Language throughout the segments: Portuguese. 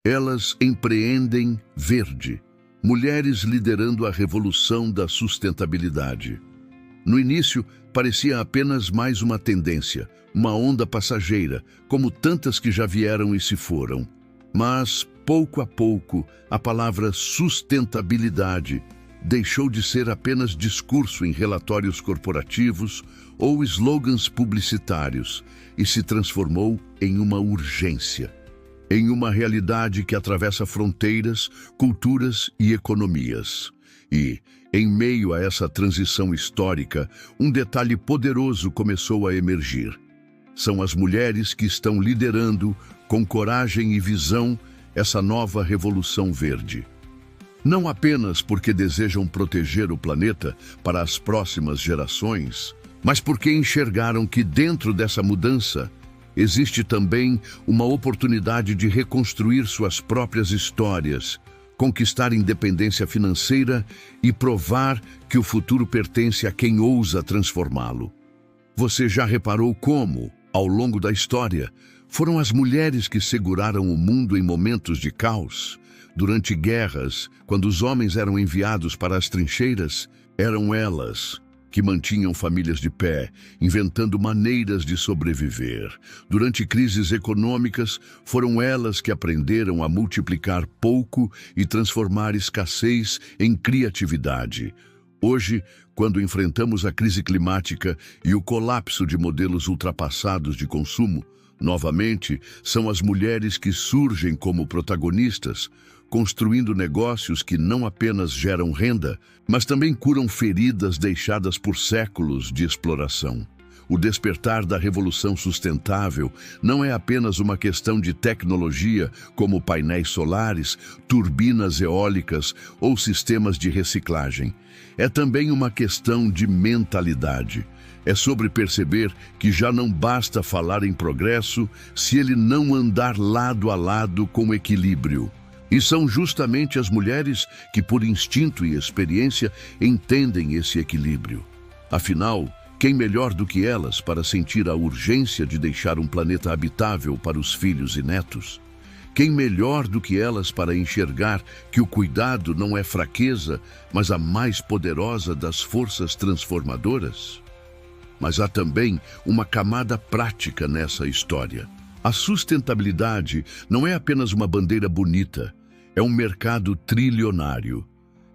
Elas empreendem verde. Mulheres liderando a revolução da sustentabilidade. No início, parecia apenas mais uma tendência, uma onda passageira, como tantas que já vieram e se foram. Mas, pouco a pouco, a palavra sustentabilidade deixou de ser apenas discurso em relatórios corporativos ou slogans publicitários e se transformou em uma urgência, em uma realidade que atravessa fronteiras, culturas e economias. E, em meio a essa transição histórica, um detalhe poderoso começou a emergir. São as mulheres que estão liderando, com coragem e visão, essa nova revolução verde. Não apenas porque desejam proteger o planeta para as próximas gerações, mas porque enxergaram que dentro dessa mudança existe também uma oportunidade de reconstruir suas próprias histórias, conquistar independência financeira e provar que o futuro pertence a quem ousa transformá-lo. Você já reparou como, ao longo da história, foram as mulheres que seguraram o mundo em momentos de caos? Durante guerras, quando os homens eram enviados para as trincheiras, eram elas que mantinham famílias de pé, inventando maneiras de sobreviver. Durante crises econômicas, foram elas que aprenderam a multiplicar pouco e transformar escassez em criatividade. Hoje, quando enfrentamos a crise climática e o colapso de modelos ultrapassados de consumo, novamente, são as mulheres que surgem como protagonistas, construindo negócios que não apenas geram renda, mas também curam feridas deixadas por séculos de exploração. O despertar da revolução sustentável não é apenas uma questão de tecnologia, como painéis solares, turbinas eólicas ou sistemas de reciclagem. É também uma questão de mentalidade. É sobre perceber que já não basta falar em progresso se ele não andar lado a lado com equilíbrio. E são justamente as mulheres que, por instinto e experiência, entendem esse equilíbrio. Afinal, quem melhor do que elas para sentir a urgência de deixar um planeta habitável para os filhos e netos? Quem melhor do que elas para enxergar que o cuidado não é fraqueza, mas a mais poderosa das forças transformadoras? Mas há também uma camada prática nessa história. A sustentabilidade não é apenas uma bandeira bonita, é um mercado trilionário.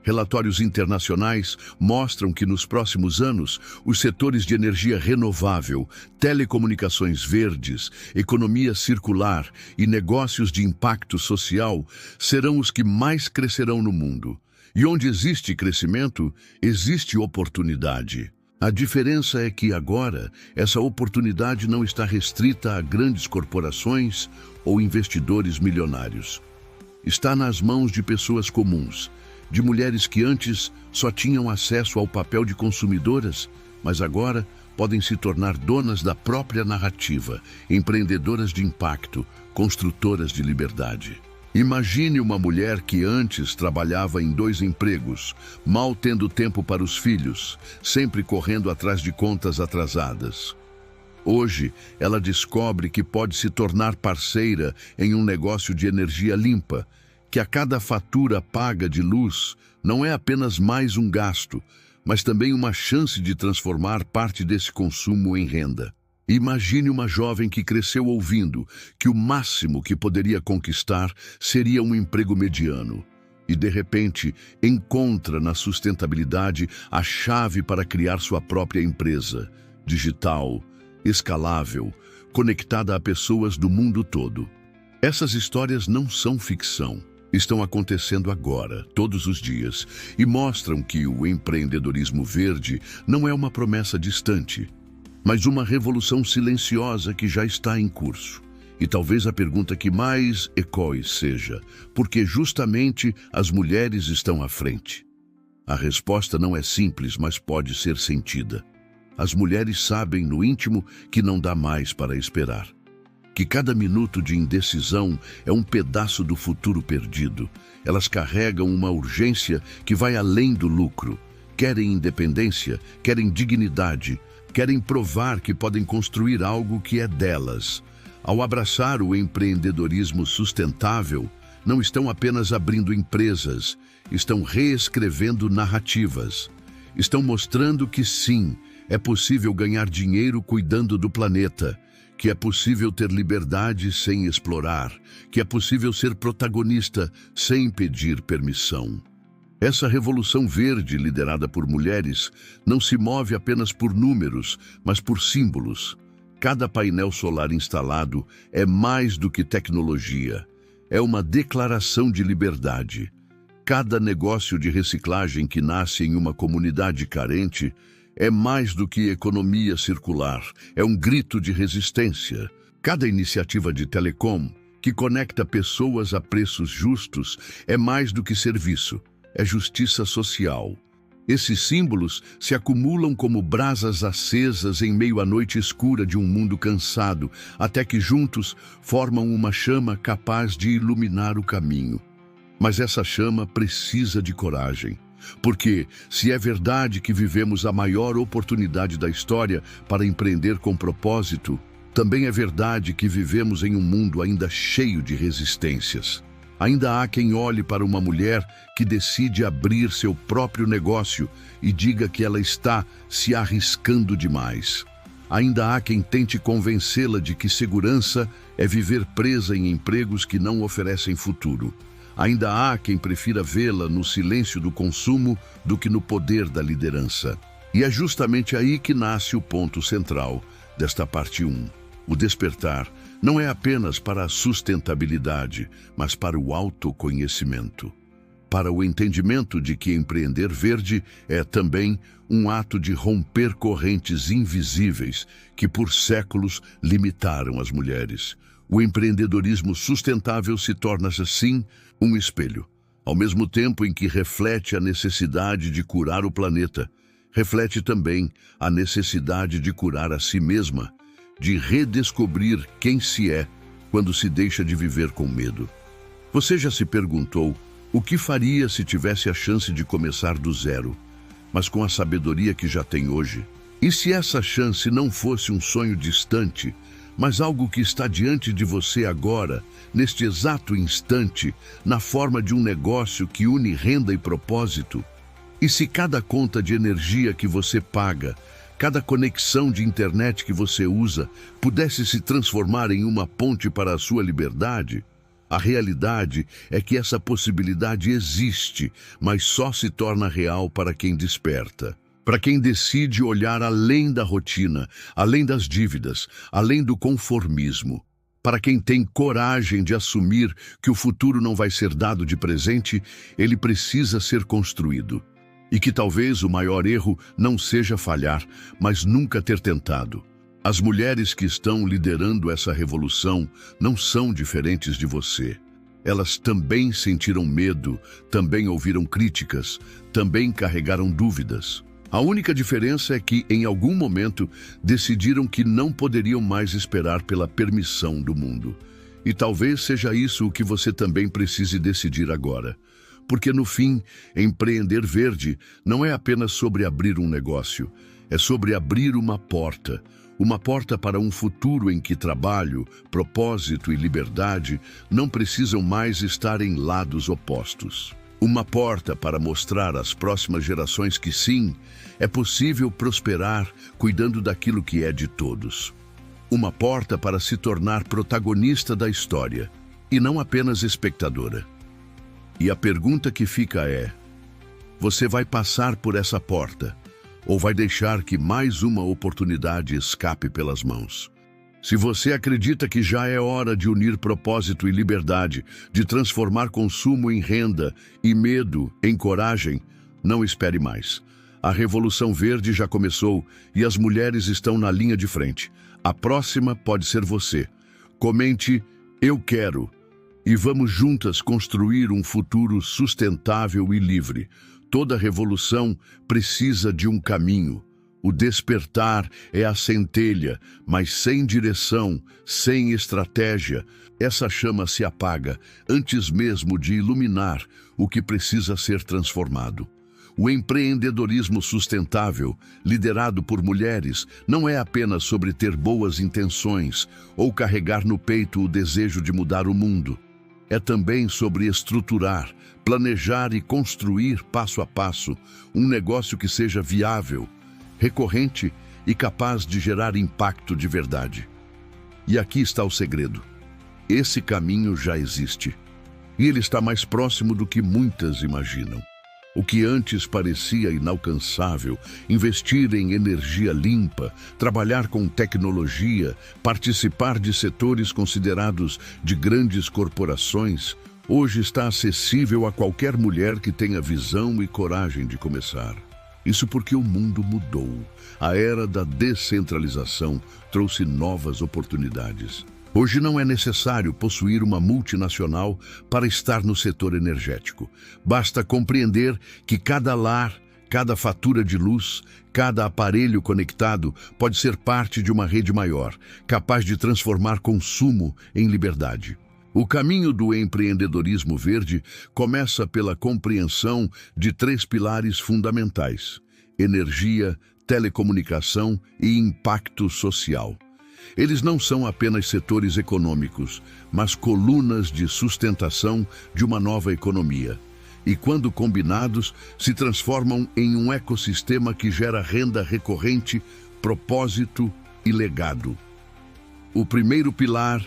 Relatórios internacionais mostram que nos próximos anos, os setores de energia renovável, telecomunicações verdes, economia circular e negócios de impacto social serão os que mais crescerão no mundo. E onde existe crescimento, existe oportunidade. A diferença é que agora, essa oportunidade não está restrita a grandes corporações ou investidores milionários. Está nas mãos de pessoas comuns, de mulheres que antes só tinham acesso ao papel de consumidoras, mas agora podem se tornar donas da própria narrativa, empreendedoras de impacto, construtoras de liberdade. Imagine uma mulher que antes trabalhava em 2 empregos, mal tendo tempo para os filhos, sempre correndo atrás de contas atrasadas. Hoje, ela descobre que pode se tornar parceira em um negócio de energia limpa, que a cada fatura paga de luz não é apenas mais um gasto, mas também uma chance de transformar parte desse consumo em renda. Imagine uma jovem que cresceu ouvindo que o máximo que poderia conquistar seria um emprego mediano. E, de repente, encontra na sustentabilidade a chave para criar sua própria empresa, digital, escalável, conectada a pessoas do mundo todo. Essas histórias não são ficção. Estão acontecendo agora, todos os dias, e mostram que o empreendedorismo verde não é uma promessa distante, mas uma revolução silenciosa que já está em curso. E talvez a pergunta que mais ecoe seja: por que justamente as mulheres estão à frente? A resposta não é simples, mas pode ser sentida. As mulheres sabem no íntimo que não dá mais para esperar. Que cada minuto de indecisão é um pedaço do futuro perdido. Elas carregam uma urgência que vai além do lucro. Querem independência, querem dignidade, querem provar que podem construir algo que é delas. Ao abraçar o empreendedorismo sustentável, não estão apenas abrindo empresas, estão reescrevendo narrativas. Estão mostrando que sim, é possível ganhar dinheiro cuidando do planeta, que é possível ter liberdade sem explorar, que é possível ser protagonista sem pedir permissão. Essa revolução verde, liderada por mulheres, não se move apenas por números, mas por símbolos. Cada painel solar instalado é mais do que tecnologia. É uma declaração de liberdade. Cada negócio de reciclagem que nasce em uma comunidade carente é mais do que economia circular, é um grito de resistência. Cada iniciativa de telecom que conecta pessoas a preços justos é mais do que serviço, é justiça social. Esses símbolos se acumulam como brasas acesas em meio à noite escura de um mundo cansado, até que juntos formam uma chama capaz de iluminar o caminho. Mas essa chama precisa de coragem. Porque, se é verdade que vivemos a maior oportunidade da história para empreender com propósito, também é verdade que vivemos em um mundo ainda cheio de resistências. Ainda há quem olhe para uma mulher que decide abrir seu próprio negócio e diga que ela está se arriscando demais. Ainda há quem tente convencê-la de que segurança é viver presa em empregos que não oferecem futuro. Ainda há quem prefira vê-la no silêncio do consumo do que no poder da liderança. E é justamente aí que nasce o ponto central desta parte 1. O despertar não é apenas para a sustentabilidade, mas para o autoconhecimento. Para o entendimento de que empreender verde é também um ato de romper correntes invisíveis que por séculos limitaram as mulheres. O empreendedorismo sustentável se torna, assim, um espelho. Ao mesmo tempo em que reflete a necessidade de curar o planeta, reflete também a necessidade de curar a si mesma, de redescobrir quem se é quando se deixa de viver com medo. Você já se perguntou o que faria se tivesse a chance de começar do zero, mas com a sabedoria que já tem hoje? E se essa chance não fosse um sonho distante, mas algo que está diante de você agora, neste exato instante, na forma de um negócio que une renda e propósito? E se cada conta de energia que você paga, cada conexão de internet que você usa, pudesse se transformar em uma ponte para a sua liberdade? A realidade é que essa possibilidade existe, mas só se torna real para quem desperta. Para quem decide olhar além da rotina, além das dívidas, além do conformismo. Para quem tem coragem de assumir que o futuro não vai ser dado de presente, ele precisa ser construído. E que talvez o maior erro não seja falhar, mas nunca ter tentado. As mulheres que estão liderando essa revolução não são diferentes de você. Elas também sentiram medo, também ouviram críticas, também carregaram dúvidas. A única diferença é que, em algum momento, decidiram que não poderiam mais esperar pela permissão do mundo. E talvez seja isso o que você também precise decidir agora. Porque, no fim, empreender verde não é apenas sobre abrir um negócio, é sobre abrir uma porta para um futuro em que trabalho, propósito e liberdade não precisam mais estar em lados opostos. Uma porta para mostrar às próximas gerações que sim, é possível prosperar cuidando daquilo que é de todos. Uma porta para se tornar protagonista da história e não apenas espectadora. E a pergunta que fica é: você vai passar por essa porta ou vai deixar que mais uma oportunidade escape pelas mãos? Se você acredita que já é hora de unir propósito e liberdade, de transformar consumo em renda e medo em coragem, não espere mais. A Revolução Verde já começou e as mulheres estão na linha de frente. A próxima pode ser você. Comente "Eu quero" e vamos juntas construir um futuro sustentável e livre. Toda revolução precisa de um caminho. O despertar é a centelha, mas sem direção, sem estratégia, essa chama se apaga antes mesmo de iluminar o que precisa ser transformado. O empreendedorismo sustentável, liderado por mulheres, não é apenas sobre ter boas intenções ou carregar no peito o desejo de mudar o mundo. É também sobre estruturar, planejar e construir passo a passo um negócio que seja viável, recorrente e capaz de gerar impacto de verdade. E aqui está o segredo. Esse caminho já existe. E ele está mais próximo do que muitas imaginam. O que antes parecia inalcançável, investir em energia limpa, trabalhar com tecnologia, participar de setores considerados de grandes corporações, hoje está acessível a qualquer mulher que tenha visão e coragem de começar. Isso porque o mundo mudou. A era da descentralização trouxe novas oportunidades. Hoje não é necessário possuir uma multinacional para estar no setor energético. Basta compreender que cada lar, cada fatura de luz, cada aparelho conectado pode ser parte de uma rede maior, capaz de transformar consumo em liberdade. O caminho do empreendedorismo verde começa pela compreensão de 3 pilares fundamentais: energia, telecomunicação e impacto social. Eles não são apenas setores econômicos, mas colunas de sustentação de uma nova economia. E quando combinados, se transformam em um ecossistema que gera renda recorrente, propósito e legado. O primeiro pilar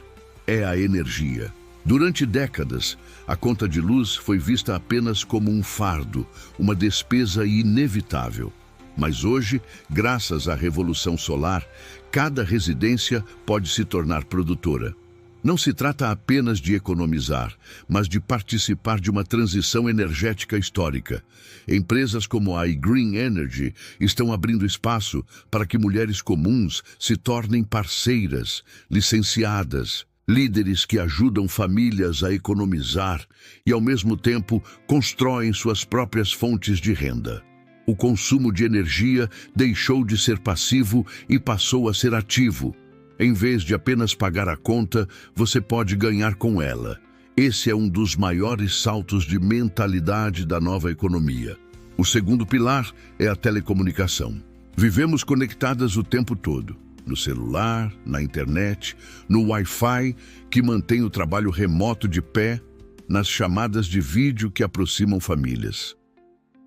é a energia. Durante décadas, a conta de luz foi vista apenas como um fardo, uma despesa inevitável. Mas hoje, graças à revolução solar, cada residência pode se tornar produtora. Não se trata apenas de economizar, mas de participar de uma transição energética histórica. Empresas como a iGreen Energy estão abrindo espaço para que mulheres comuns se tornem parceiras, licenciadas, líderes que ajudam famílias a economizar e, ao mesmo tempo, constroem suas próprias fontes de renda. O consumo de energia deixou de ser passivo e passou a ser ativo. Em vez de apenas pagar a conta, você pode ganhar com ela. Esse é um dos maiores saltos de mentalidade da nova economia. O segundo pilar é a telecomunicação. Vivemos conectadas o tempo todo, no celular, na internet, no Wi-Fi, que mantém o trabalho remoto de pé, nas chamadas de vídeo que aproximam famílias.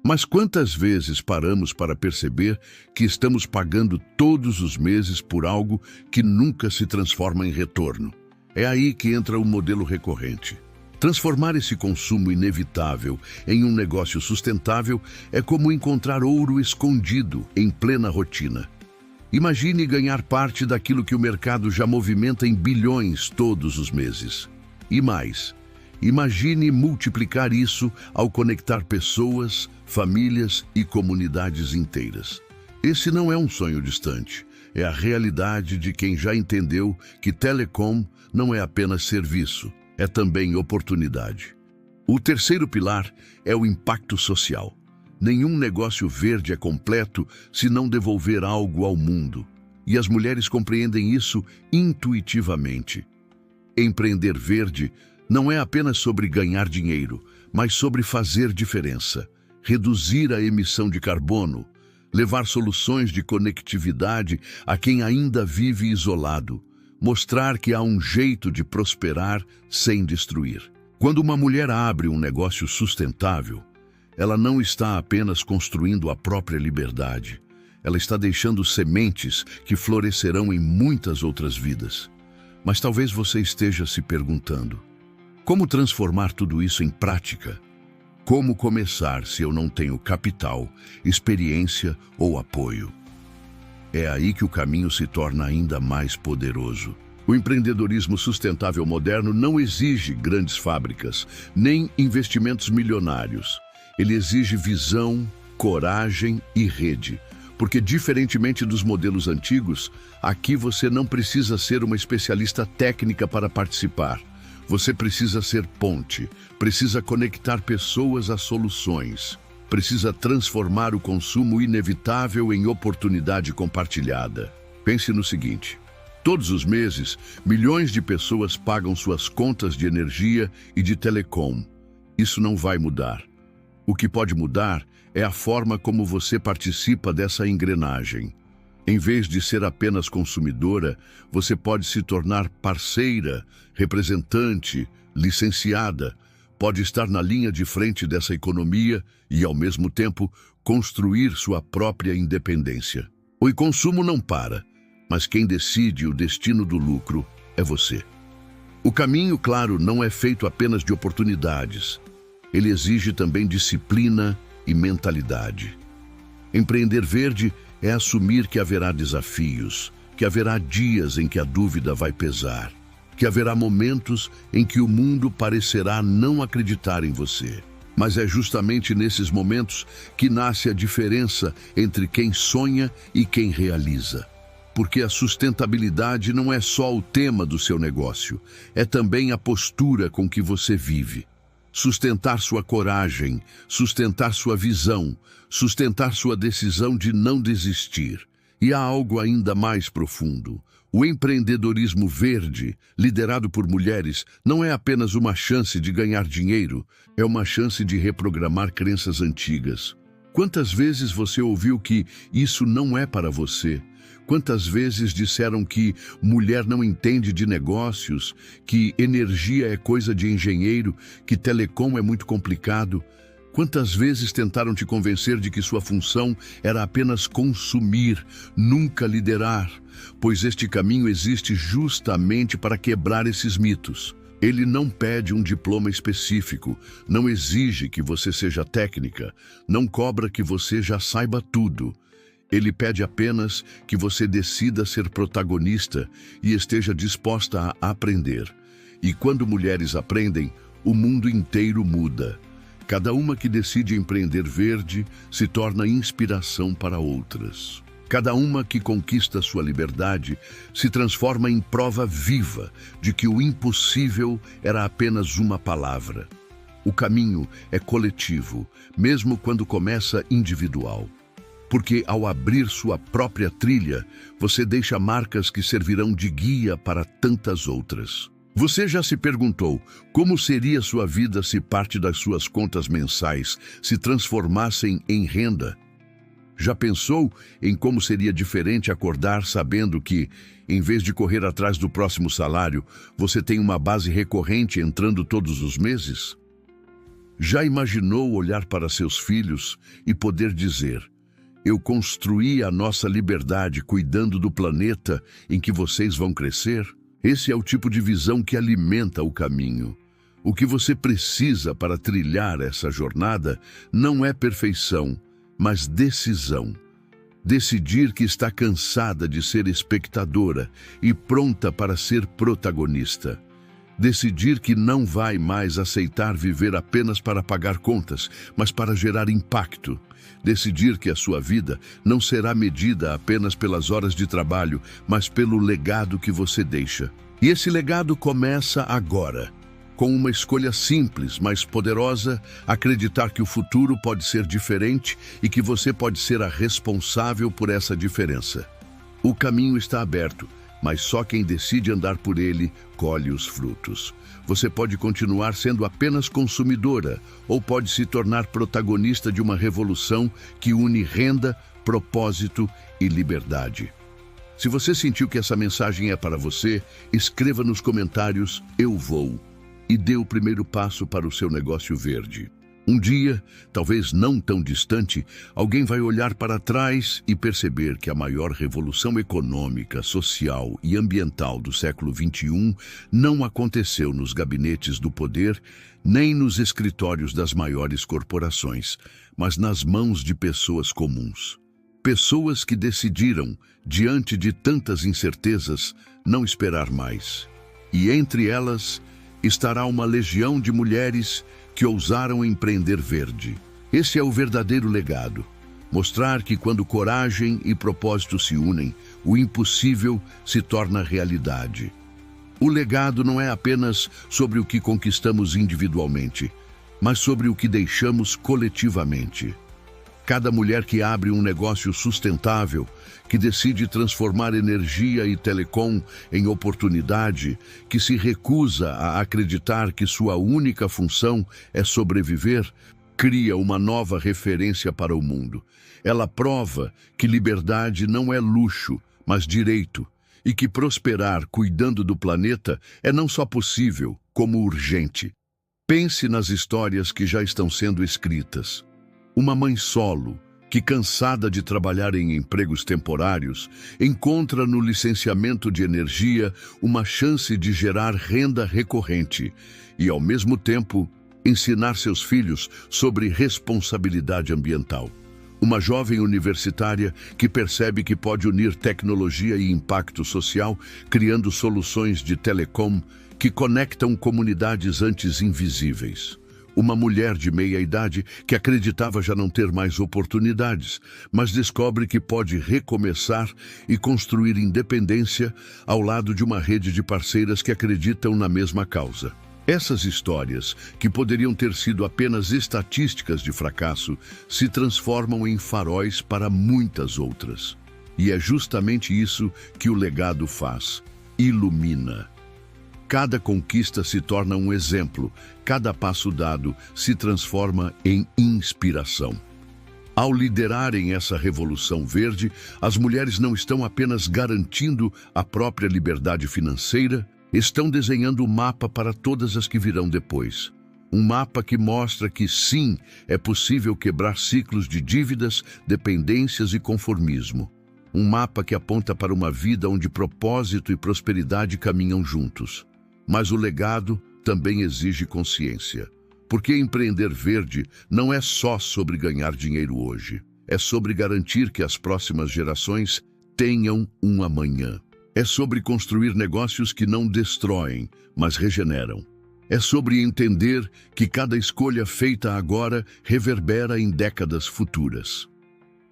Mas quantas vezes paramos para perceber que estamos pagando todos os meses por algo que nunca se transforma em retorno? É aí que entra o modelo recorrente. Transformar esse consumo inevitável em um negócio sustentável é como encontrar ouro escondido em plena rotina. Imagine ganhar parte daquilo que o mercado já movimenta em bilhões todos os meses. E mais, imagine multiplicar isso ao conectar pessoas, famílias e comunidades inteiras. Esse não é um sonho distante, é a realidade de quem já entendeu que telecom não é apenas serviço, é também oportunidade. O terceiro pilar é o impacto social. Nenhum negócio verde é completo se não devolver algo ao mundo. E as mulheres compreendem isso intuitivamente. Empreender verde não é apenas sobre ganhar dinheiro, mas sobre fazer diferença, reduzir a emissão de carbono, levar soluções de conectividade a quem ainda vive isolado, mostrar que há um jeito de prosperar sem destruir. Quando uma mulher abre um negócio sustentável, ela não está apenas construindo a própria liberdade, ela está deixando sementes que florescerão em muitas outras vidas. Mas talvez você esteja se perguntando: como transformar tudo isso em prática? Como começar se eu não tenho capital, experiência ou apoio? É aí que o caminho se torna ainda mais poderoso. O empreendedorismo sustentável moderno não exige grandes fábricas, nem investimentos milionários. Ele exige visão, coragem e rede. Porque, diferentemente dos modelos antigos, aqui você não precisa ser uma especialista técnica para participar. Você precisa ser ponte, precisa conectar pessoas a soluções, precisa transformar o consumo inevitável em oportunidade compartilhada. Pense no seguinte: todos os meses, milhões de pessoas pagam suas contas de energia e de telecom. Isso não vai mudar. O que pode mudar é a forma como você participa dessa engrenagem. Em vez de ser apenas consumidora, você pode se tornar parceira, representante, licenciada, pode estar na linha de frente dessa economia e, ao mesmo tempo, construir sua própria independência. O consumo não para, mas quem decide o destino do lucro é você. O caminho, claro, não é feito apenas de oportunidades. Ele exige também disciplina e mentalidade. Empreender verde é assumir que haverá desafios, que haverá dias em que a dúvida vai pesar, que haverá momentos em que o mundo parecerá não acreditar em você. Mas é justamente nesses momentos que nasce a diferença entre quem sonha e quem realiza. Porque a sustentabilidade não é só o tema do seu negócio, é também a postura com que você vive. Sustentar sua coragem, sustentar sua visão, sustentar sua decisão de não desistir. E há algo ainda mais profundo. O empreendedorismo verde, liderado por mulheres, não é apenas uma chance de ganhar dinheiro, é uma chance de reprogramar crenças antigas. Quantas vezes você ouviu que isso não é para você? Quantas vezes disseram que mulher não entende de negócios, que energia é coisa de engenheiro, que telecom é muito complicado? Quantas vezes tentaram te convencer de que sua função era apenas consumir, nunca liderar? Pois este caminho existe justamente para quebrar esses mitos. Ele não pede um diploma específico, não exige que você seja técnica, não cobra que você já saiba tudo. Ele pede apenas que você decida ser protagonista e esteja disposta a aprender. E quando mulheres aprendem, o mundo inteiro muda. Cada uma que decide empreender verde se torna inspiração para outras. Cada uma que conquista sua liberdade se transforma em prova viva de que o impossível era apenas uma palavra. O caminho é coletivo, mesmo quando começa individual. Porque ao abrir sua própria trilha, você deixa marcas que servirão de guia para tantas outras. Você já se perguntou como seria sua vida se parte das suas contas mensais se transformassem em renda? Já pensou em como seria diferente acordar sabendo que, em vez de correr atrás do próximo salário, você tem uma base recorrente entrando todos os meses? Já imaginou olhar para seus filhos e poder dizer: eu construí a nossa liberdade cuidando do planeta em que vocês vão crescer? Esse é o tipo de visão que alimenta o caminho. O que você precisa para trilhar essa jornada não é perfeição, mas decisão. Decidir que está cansada de ser espectadora e pronta para ser protagonista. Decidir que não vai mais aceitar viver apenas para pagar contas, mas para gerar impacto. Decidir que a sua vida não será medida apenas pelas horas de trabalho, mas pelo legado que você deixa. E esse legado começa agora. Com uma escolha simples, mas poderosa, acreditar que o futuro pode ser diferente e que você pode ser a responsável por essa diferença. O caminho está aberto, mas só quem decide andar por ele colhe os frutos. Você pode continuar sendo apenas consumidora ou pode se tornar protagonista de uma revolução que une renda, propósito e liberdade. Se você sentiu que essa mensagem é para você, escreva nos comentários "Eu vou" e dê o primeiro passo para o seu negócio verde. Um dia, talvez não tão distante, alguém vai olhar para trás e perceber que a maior revolução econômica, social e ambiental do século XXI não aconteceu nos gabinetes do poder, nem nos escritórios das maiores corporações, mas nas mãos de pessoas comuns. Pessoas que decidiram, diante de tantas incertezas, não esperar mais. E entre elas estará uma legião de mulheres que ousaram empreender verde. Esse é o verdadeiro legado. Mostrar que quando coragem e propósito se unem, o impossível se torna realidade. O legado não é apenas sobre o que conquistamos individualmente, mas sobre o que deixamos coletivamente. Cada mulher que abre um negócio sustentável, que decide transformar energia e telecom em oportunidade, que se recusa a acreditar que sua única função é sobreviver, cria uma nova referência para o mundo. Ela prova que liberdade não é luxo, mas direito, e que prosperar cuidando do planeta é não só possível, como urgente. Pense nas histórias que já estão sendo escritas. Uma mãe solo, que, cansada de trabalhar em empregos temporários, encontra no licenciamento de energia uma chance de gerar renda recorrente e, ao mesmo tempo, ensinar seus filhos sobre responsabilidade ambiental. Uma jovem universitária que percebe que pode unir tecnologia e impacto social, criando soluções de telecom que conectam comunidades antes invisíveis. Uma mulher de meia-idade que acreditava já não ter mais oportunidades, mas descobre que pode recomeçar e construir independência ao lado de uma rede de parceiras que acreditam na mesma causa. Essas histórias, que poderiam ter sido apenas estatísticas de fracasso, se transformam em faróis para muitas outras. E é justamente isso que o legado faz: ilumina. Cada conquista se torna um exemplo, cada passo dado se transforma em inspiração. Ao liderarem essa revolução verde, as mulheres não estão apenas garantindo a própria liberdade financeira, estão desenhando o mapa para todas as que virão depois. Um mapa que mostra que sim, é possível quebrar ciclos de dívidas, dependências e conformismo. Um mapa que aponta para uma vida onde propósito e prosperidade caminham juntos. Mas o legado também exige consciência. Porque empreender verde não é só sobre ganhar dinheiro hoje. É sobre garantir que as próximas gerações tenham um amanhã. É sobre construir negócios que não destroem, mas regeneram. É sobre entender que cada escolha feita agora reverbera em décadas futuras.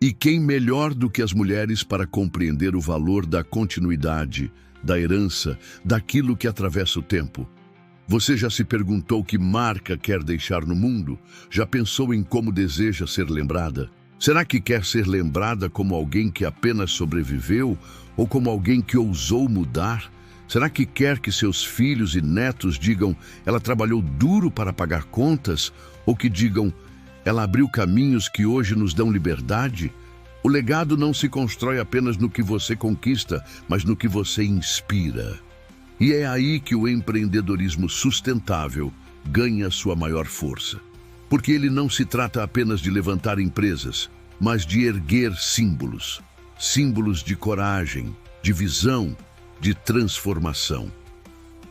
E quem melhor do que as mulheres para compreender o valor da continuidade, da herança, daquilo que atravessa o tempo? Você já se perguntou que marca quer deixar no mundo? Já pensou em como deseja ser lembrada? Será que quer ser lembrada como alguém que apenas sobreviveu ou como alguém que ousou mudar? Será que quer que seus filhos e netos digam: ela trabalhou duro para pagar contas? Ou que digam: ela abriu caminhos que hoje nos dão liberdade? O legado não se constrói apenas no que você conquista, mas no que você inspira. E é aí que o empreendedorismo sustentável ganha sua maior força. Porque ele não se trata apenas de levantar empresas, mas de erguer símbolos. Símbolos de coragem, de visão, de transformação.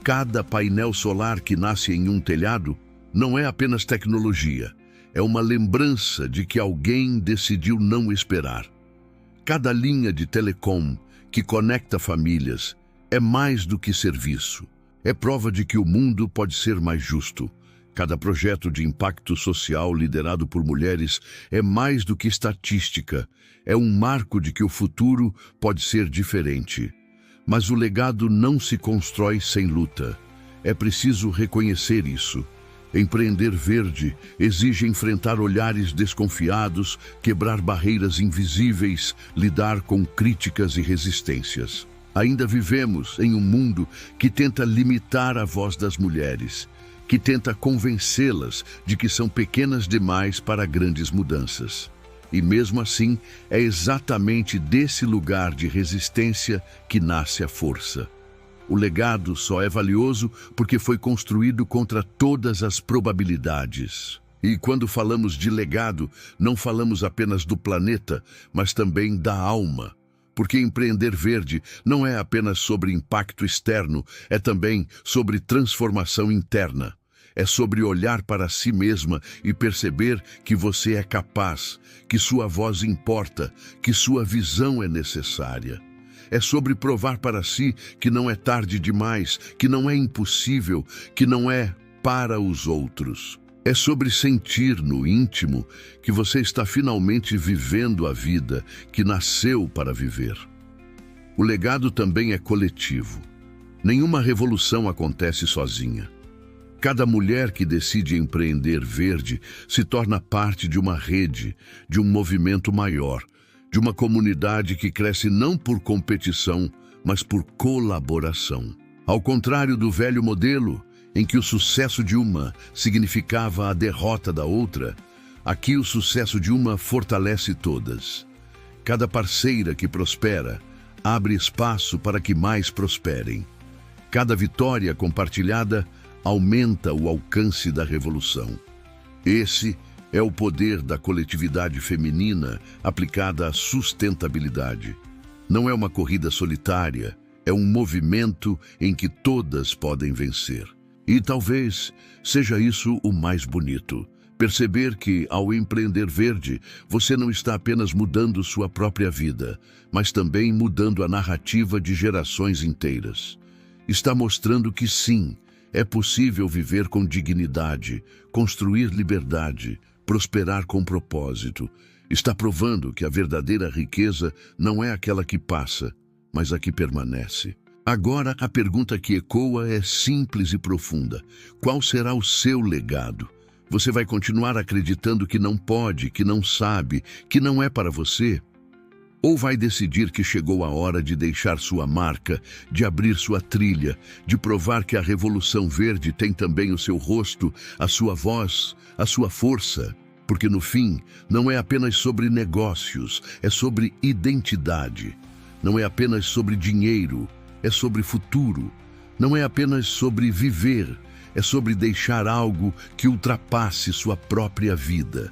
Cada painel solar que nasce em um telhado não é apenas tecnologia, é uma lembrança de que alguém decidiu não esperar. Cada linha de telecom que conecta famílias é mais do que serviço. É prova de que o mundo pode ser mais justo. Cada projeto de impacto social liderado por mulheres é mais do que estatística. É um marco de que o futuro pode ser diferente. Mas o legado não se constrói sem luta. É preciso reconhecer isso. Empreender verde exige enfrentar olhares desconfiados, quebrar barreiras invisíveis, lidar com críticas e resistências. Ainda vivemos em um mundo que tenta limitar a voz das mulheres, que tenta convencê-las de que são pequenas demais para grandes mudanças. E mesmo assim, é exatamente desse lugar de resistência que nasce a força. O legado só é valioso porque foi construído contra todas as probabilidades. E quando falamos de legado, não falamos apenas do planeta, mas também da alma. Porque empreender verde não é apenas sobre impacto externo, é também sobre transformação interna. É sobre olhar para si mesma e perceber que você é capaz, que sua voz importa, que sua visão é necessária. É sobre provar para si que não é tarde demais, que não é impossível, que não é para os outros. É sobre sentir no íntimo que você está finalmente vivendo a vida que nasceu para viver. O legado também é coletivo. Nenhuma revolução acontece sozinha. Cada mulher que decide empreender verde se torna parte de uma rede, de um movimento maior, de uma comunidade que cresce não por competição, mas por colaboração. Ao contrário do velho modelo, em que o sucesso de uma significava a derrota da outra, aqui o sucesso de uma fortalece todas. Cada parceira que prospera abre espaço para que mais prosperem. Cada vitória compartilhada aumenta o alcance da revolução. Esse é o poder da coletividade feminina aplicada à sustentabilidade. Não é uma corrida solitária, é um movimento em que todas podem vencer. E talvez seja isso o mais bonito. Perceber que, ao empreender verde, você não está apenas mudando sua própria vida, mas também mudando a narrativa de gerações inteiras. Está mostrando que sim, é possível viver com dignidade, construir liberdade, prosperar com propósito. Está provando que a verdadeira riqueza não é aquela que passa, mas a que permanece. Agora, a pergunta que ecoa é simples e profunda. Qual será o seu legado? Você vai continuar acreditando que não pode, que não sabe, que não é para você? Ou vai decidir que chegou a hora de deixar sua marca, de abrir sua trilha, de provar que a Revolução Verde tem também o seu rosto, a sua voz, a sua força? Porque no fim, não é apenas sobre negócios, é sobre identidade. Não é apenas sobre dinheiro, é sobre futuro. Não é apenas sobre viver, é sobre deixar algo que ultrapasse sua própria vida.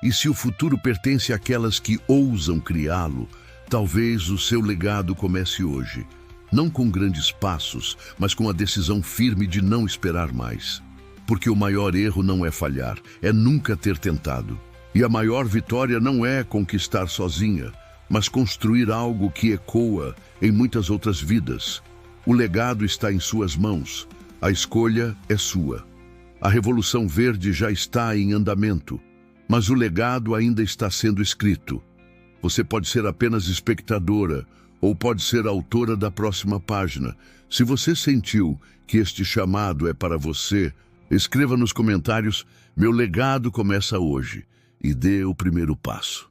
E se o futuro pertence àquelas que ousam criá-lo, talvez o seu legado comece hoje. Não com grandes passos, mas com a decisão firme de não esperar mais. Porque o maior erro não é falhar, é nunca ter tentado. E a maior vitória não é conquistar sozinha, mas construir algo que ecoa em muitas outras vidas. O legado está em suas mãos. A escolha é sua. A Revolução Verde já está em andamento, mas o legado ainda está sendo escrito. Você pode ser apenas espectadora ou pode ser autora da próxima página. Se você sentiu que este chamado é para você, escreva nos comentários: meu legado começa hoje, e dê o primeiro passo.